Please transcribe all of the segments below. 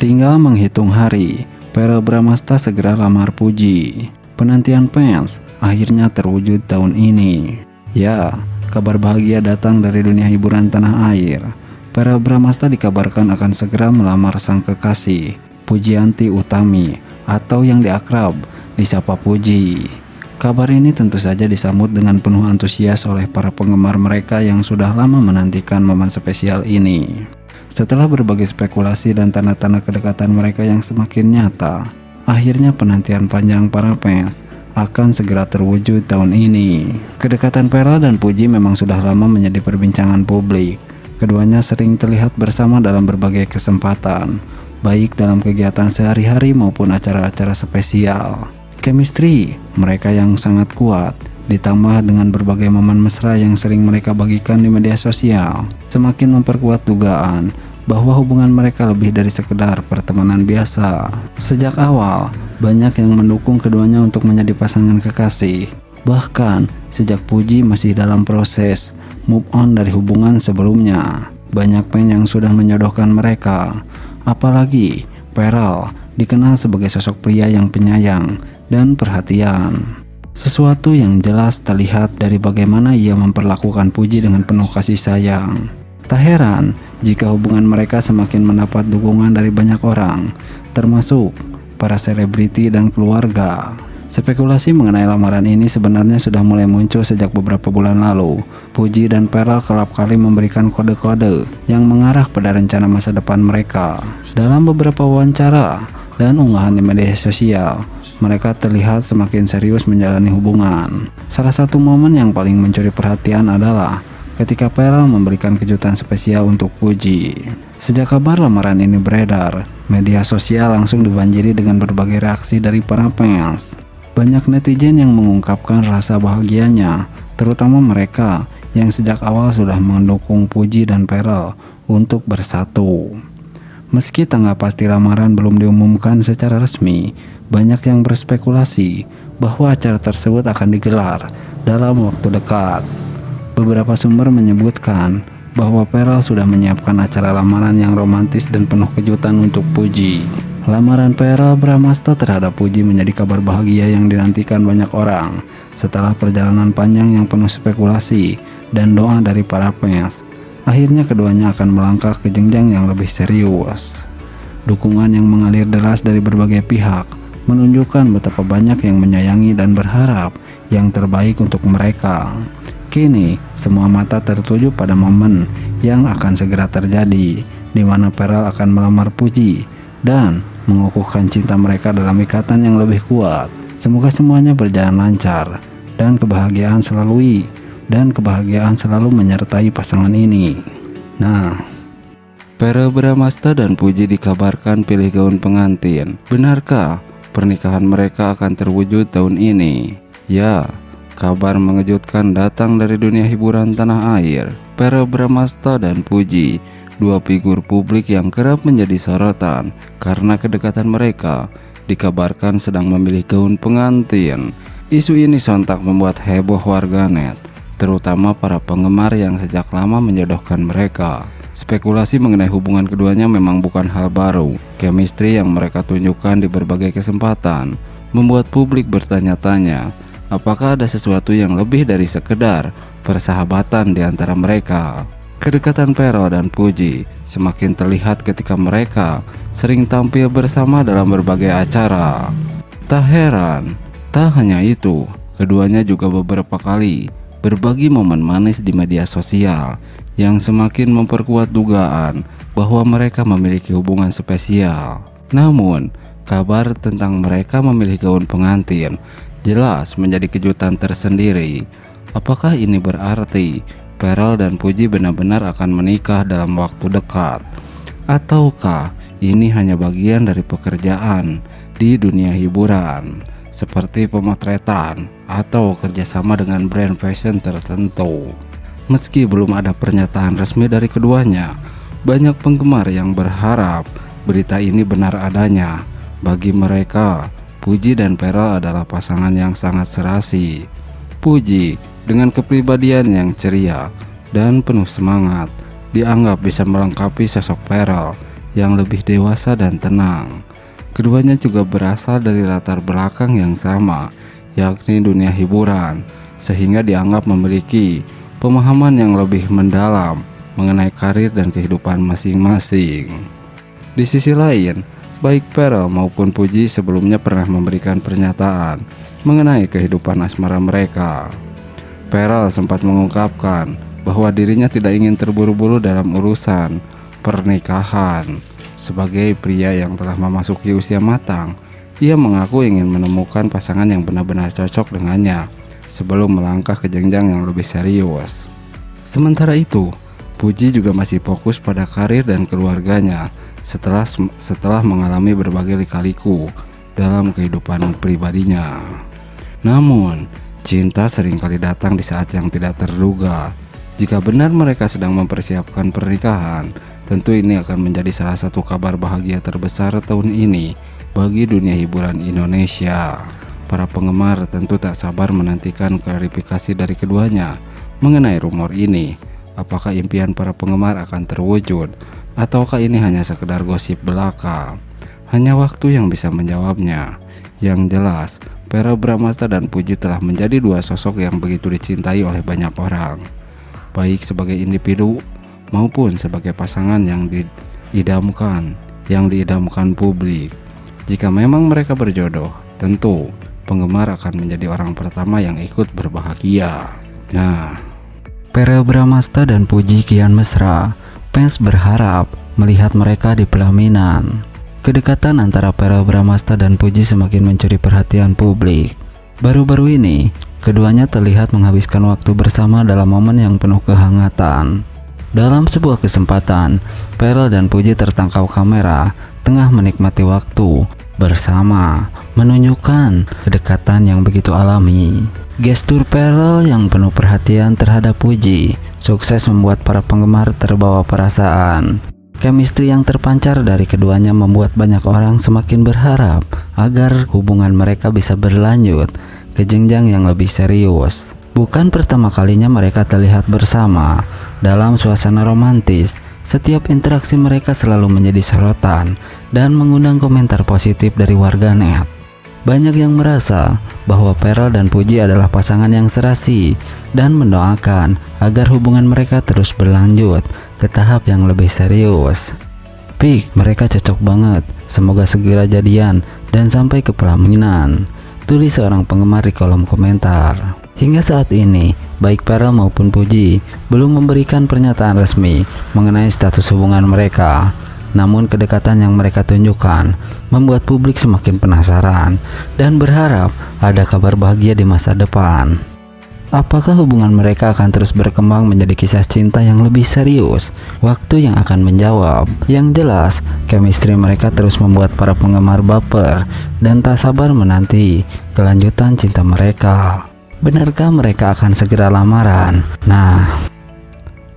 Tinggal menghitung hari, Verrell Bramasta segera lamar Puji. Penantian fans akhirnya terwujud tahun ini. Ya, kabar bahagia datang dari dunia hiburan tanah air. Verrell Bramasta dikabarkan akan segera melamar sang kekasih, Pujianti Utami, atau yang diakrab disapa Puji. Kabar ini tentu saja disambut dengan penuh antusias oleh para penggemar mereka yang sudah lama menantikan momen spesial ini. Setelah berbagai spekulasi dan tanda-tanda kedekatan mereka yang semakin nyata, akhirnya penantian panjang para fans akan segera terwujud tahun ini. Kedekatan Verrell dan Puji memang sudah lama menjadi perbincangan publik. Keduanya sering terlihat bersama dalam berbagai kesempatan, baik dalam kegiatan sehari-hari maupun acara-acara spesial. Chemistry mereka yang sangat kuat, ditambah dengan berbagai momen mesra yang sering mereka bagikan di media sosial, semakin memperkuat dugaan bahwa hubungan mereka lebih dari sekedar pertemanan biasa. Sejak awal, banyak yang mendukung keduanya untuk menjadi pasangan kekasih. Bahkan, sejak Puji masih dalam proses move on dari hubungan sebelumnya, banyak fans yang sudah menjodohkan mereka. Apalagi, Verrell dikenal sebagai sosok pria yang penyayang dan perhatian. Sesuatu yang jelas terlihat dari bagaimana ia memperlakukan Puji dengan penuh kasih sayang. Tak heran jika hubungan mereka semakin mendapat dukungan dari banyak orang, termasuk para selebriti dan keluarga. Spekulasi mengenai lamaran ini sebenarnya sudah mulai muncul sejak beberapa bulan lalu. Puji dan Verrell kerap kali memberikan kode-kode yang mengarah pada rencana masa depan mereka. Dalam beberapa wawancara dan unggahan di media sosial, mereka terlihat semakin serius menjalani hubungan. Salah satu momen yang paling mencuri perhatian adalah ketika Verrell memberikan kejutan spesial untuk Puji. Sejak kabar lamaran ini beredar, media sosial langsung dibanjiri dengan berbagai reaksi dari para fans. Banyak netizen yang mengungkapkan rasa bahagianya, terutama mereka yang sejak awal sudah mendukung Puji dan Verrell untuk bersatu. Meski tanggal pasti lamaran belum diumumkan secara resmi, banyak yang berspekulasi bahwa acara tersebut akan digelar dalam waktu dekat. Beberapa sumber menyebutkan bahwa Verrell sudah menyiapkan acara lamaran yang romantis dan penuh kejutan untuk Puji. Lamaran Verrell Bramasta terhadap Puji menjadi kabar bahagia yang dinantikan banyak orang. Setelah perjalanan panjang yang penuh spekulasi dan doa dari para fans, akhirnya keduanya akan melangkah ke jenjang yang lebih serius. Dukungan yang mengalir deras dari berbagai pihak menunjukkan betapa banyak yang menyayangi dan berharap yang terbaik untuk mereka. Kini, semua mata tertuju pada momen yang akan segera terjadi, di mana Verrell akan melamar Puji dan mengukuhkan cinta mereka dalam ikatan yang lebih kuat. Semoga semuanya berjalan lancar dan kebahagiaan selalu menyertai pasangan ini. Nah, Verrell Bramasta dan Puji dikabarkan pilih gaun pengantin. Benarkah pernikahan mereka akan terwujud tahun ini? Ya, kabar mengejutkan datang dari dunia hiburan tanah air. Verrell Bramasta dan Puji, dua figur publik yang kerap menjadi sorotan karena kedekatan mereka, dikabarkan sedang memilih gaun pengantin. Isu ini sontak membuat heboh warganet, terutama para penggemar yang sejak lama menjodohkan mereka. Spekulasi mengenai hubungan keduanya memang bukan hal baru. Chemistry yang mereka tunjukkan di berbagai kesempatan membuat publik bertanya-tanya, apakah ada sesuatu yang lebih dari sekedar persahabatan di antara mereka. Kedekatan Verrell dan Puji semakin terlihat ketika mereka sering tampil bersama dalam berbagai acara. Tak heran, tak hanya itu, keduanya juga beberapa kali berbagi momen manis di media sosial yang semakin memperkuat dugaan bahwa mereka memiliki hubungan spesial. Namun, kabar tentang mereka memilih gaun pengantin jelas menjadi kejutan tersendiri. Apakah ini berarti Verrell dan Puji benar-benar akan menikah dalam waktu dekat? Ataukah ini hanya bagian dari pekerjaan di dunia hiburan, seperti pemotretan atau kerjasama dengan brand fashion tertentu? Meski belum ada pernyataan resmi dari keduanya, banyak penggemar yang berharap berita ini benar adanya. Bagi mereka, Puji dan Verrell adalah pasangan yang sangat serasi. Puji dengan kepribadian yang ceria dan penuh semangat dianggap bisa melengkapi sosok Verrell yang lebih dewasa dan tenang. Keduanya juga berasal dari latar belakang yang sama, yakni dunia hiburan, sehingga dianggap memiliki pemahaman yang lebih mendalam mengenai karir dan kehidupan masing-masing. Di sisi lain, baik Pharrell maupun Puji sebelumnya pernah memberikan pernyataan mengenai kehidupan asmara mereka. Pharrell sempat mengungkapkan bahwa dirinya tidak ingin terburu-buru dalam urusan pernikahan. Sebagai pria yang telah memasuki usia matang, ia mengaku ingin menemukan pasangan yang benar-benar cocok dengannya sebelum melangkah ke jenjang yang lebih serius. Sementara itu, Puji juga masih fokus pada karir dan keluarganya setelah mengalami berbagai lika-liku dalam kehidupan pribadinya. Namun, cinta seringkali datang di saat yang tidak terduga. Jika benar mereka sedang mempersiapkan pernikahan, tentu ini akan menjadi salah satu kabar bahagia terbesar tahun ini bagi dunia hiburan Indonesia. Para penggemar tentu tak sabar menantikan klarifikasi dari keduanya mengenai rumor ini. Apakah impian para penggemar akan terwujud, ataukah ini hanya sekedar gosip belaka? Hanya waktu yang bisa menjawabnya. Yang jelas, Pharrell Bramasta dan Puji telah menjadi dua sosok yang begitu dicintai oleh banyak orang, baik sebagai individu maupun sebagai pasangan yang diidamkan publik. Jika memang mereka berjodoh, tentu penggemar akan menjadi orang pertama yang ikut berbahagia. Nah, Pharrell Bramasta dan Puji kian mesra. Fans berharap melihat mereka di pelaminan. Kedekatan antara Pharrell Bramasta dan Puji semakin mencuri perhatian publik. Baru-baru ini, keduanya terlihat menghabiskan waktu bersama dalam momen yang penuh kehangatan. Dalam sebuah kesempatan, Pharrell dan Puji tertangkap kamera tengah menikmati waktu bersama, menunjukkan kedekatan yang begitu alami. Gestur Pharrell yang penuh perhatian terhadap Puji sukses membuat para penggemar terbawa perasaan. Chemistry yang terpancar dari keduanya membuat banyak orang semakin berharap agar hubungan mereka bisa berlanjut ke jenjang yang lebih serius. Bukan pertama kalinya mereka terlihat bersama dalam suasana romantis. Setiap interaksi mereka selalu menjadi sorotan dan mengundang komentar positif dari warganet. Banyak yang merasa bahwa Pharrell dan Puji adalah pasangan yang serasi dan mendoakan agar hubungan mereka terus berlanjut ke tahap yang lebih serius. Pik, mereka cocok banget. Semoga segera jadian dan sampai ke pelaminan, tulis seorang penggemar di kolom komentar. Hingga saat ini, baik Pharrell maupun Puji belum memberikan pernyataan resmi mengenai status hubungan mereka. Namun kedekatan yang mereka tunjukkan membuat publik semakin penasaran dan berharap ada kabar bahagia di masa depan. Apakah hubungan mereka akan terus berkembang menjadi kisah cinta yang lebih serius? Waktu yang akan menjawab. Yang jelas, chemistry mereka terus membuat para penggemar baper dan tak sabar menanti kelanjutan cinta mereka. Benarkah mereka akan segera lamaran? Nah,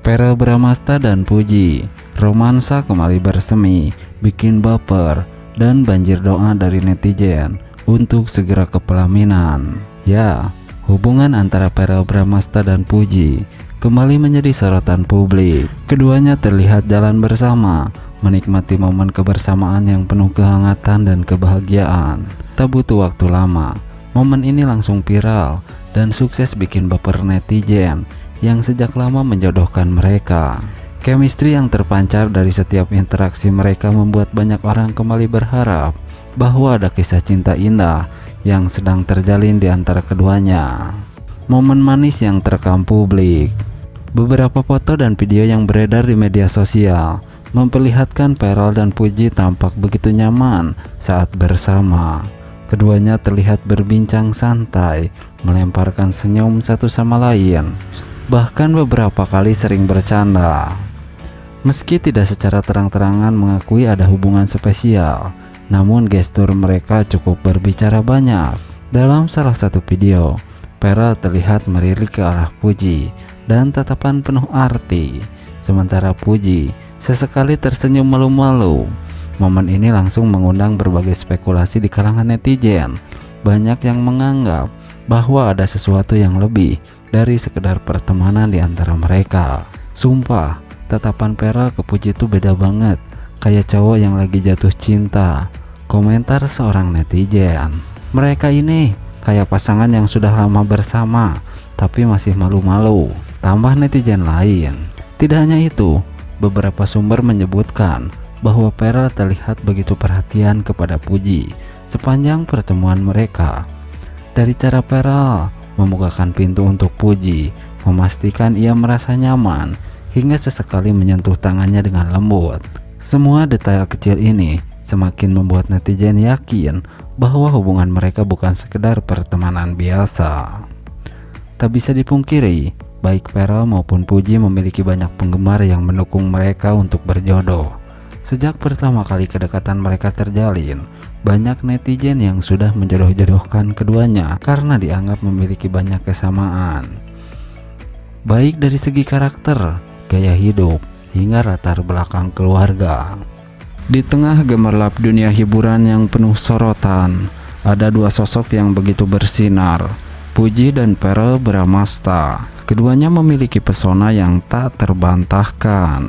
Pharrell Bramasta dan Puji, romansa kembali bersemi, bikin baper dan banjir doa dari netizen untuk segera ke pelaminan. Ya, hubungan antara Pharrell Bramasta dan Puji kembali menjadi sorotan publik. Keduanya terlihat jalan bersama, menikmati momen kebersamaan yang penuh kehangatan dan kebahagiaan. Tak butuh waktu lama, momen ini langsung viral dan sukses bikin baper netizen yang sejak lama menjodohkan mereka. Chemistry yang terpancar dari setiap interaksi mereka membuat banyak orang kembali berharap bahwa ada kisah cinta indah yang sedang terjalin di antara keduanya. Momen manis yang terekam publik. Beberapa foto dan video yang beredar di media sosial memperlihatkan Pharrell dan Puji tampak begitu nyaman saat bersama. Keduanya terlihat berbincang santai, melemparkan senyum satu sama lain. Bahkan beberapa kali sering bercanda. Meski tidak secara terang-terangan mengakui ada hubungan spesial, namun gestur mereka cukup berbicara banyak. Dalam salah satu video, Pharrell terlihat melirik ke arah Puji dan tatapan penuh arti, sementara Puji sesekali tersenyum malu-malu. Momen ini langsung mengundang berbagai spekulasi di kalangan netizen. Banyak yang menganggap bahwa ada sesuatu yang lebih dari sekedar pertemanan di antara mereka. Sumpah, tatapan Pharrell ke Puji itu beda banget. kayak cowok yang lagi jatuh cinta, komentar seorang netizen. Mereka ini kayak pasangan yang sudah lama bersama tapi masih malu-malu, tambah netizen lain. Tidak hanya itu, beberapa sumber menyebutkan bahwa Pharrell terlihat begitu perhatian kepada Puji sepanjang pertemuan mereka. Dari cara Pharrell membukakan pintu untuk Puji, memastikan ia merasa nyaman, hingga sesekali menyentuh tangannya dengan lembut. Semua detail kecil ini semakin membuat netizen yakin bahwa hubungan mereka bukan sekedar pertemanan biasa. Tak bisa dipungkiri, baik Pharrell maupun Puji memiliki banyak penggemar yang mendukung mereka untuk berjodoh. Sejak pertama kali kedekatan mereka terjalin, banyak netizen yang sudah menjodoh-jodohkan keduanya karena dianggap memiliki banyak kesamaan, baik dari segi karakter, gaya hidup, hingga latar belakang keluarga. Di tengah gemerlap dunia hiburan yang penuh sorotan, ada dua sosok yang begitu bersinar, Puji dan Pharrell Bramastha. Keduanya memiliki pesona yang tak terbantahkan.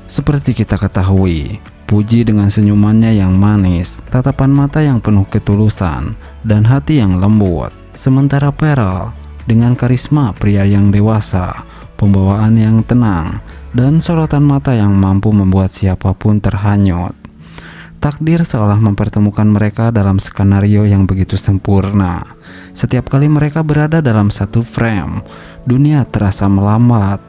Seperti kita ketahui, Puji dengan senyumannya yang manis, tatapan mata yang penuh ketulusan, dan hati yang lembut. Sementara Pharrell dengan karisma pria yang dewasa, pembawaan yang tenang, dan sorotan mata yang mampu membuat siapapun terhanyut. Takdir seolah mempertemukan mereka dalam skenario yang begitu sempurna. Setiap kali mereka berada dalam satu frame, dunia terasa melambat.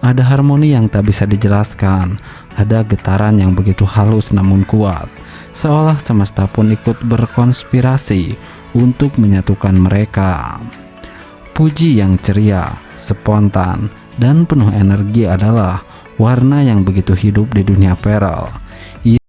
Ada harmoni yang tak bisa dijelaskan, ada getaran yang begitu halus namun kuat, seolah semesta pun ikut berkonspirasi untuk menyatukan mereka. Puji yang ceria, spontan, dan penuh energi adalah warna yang begitu hidup di dunia Pharrell.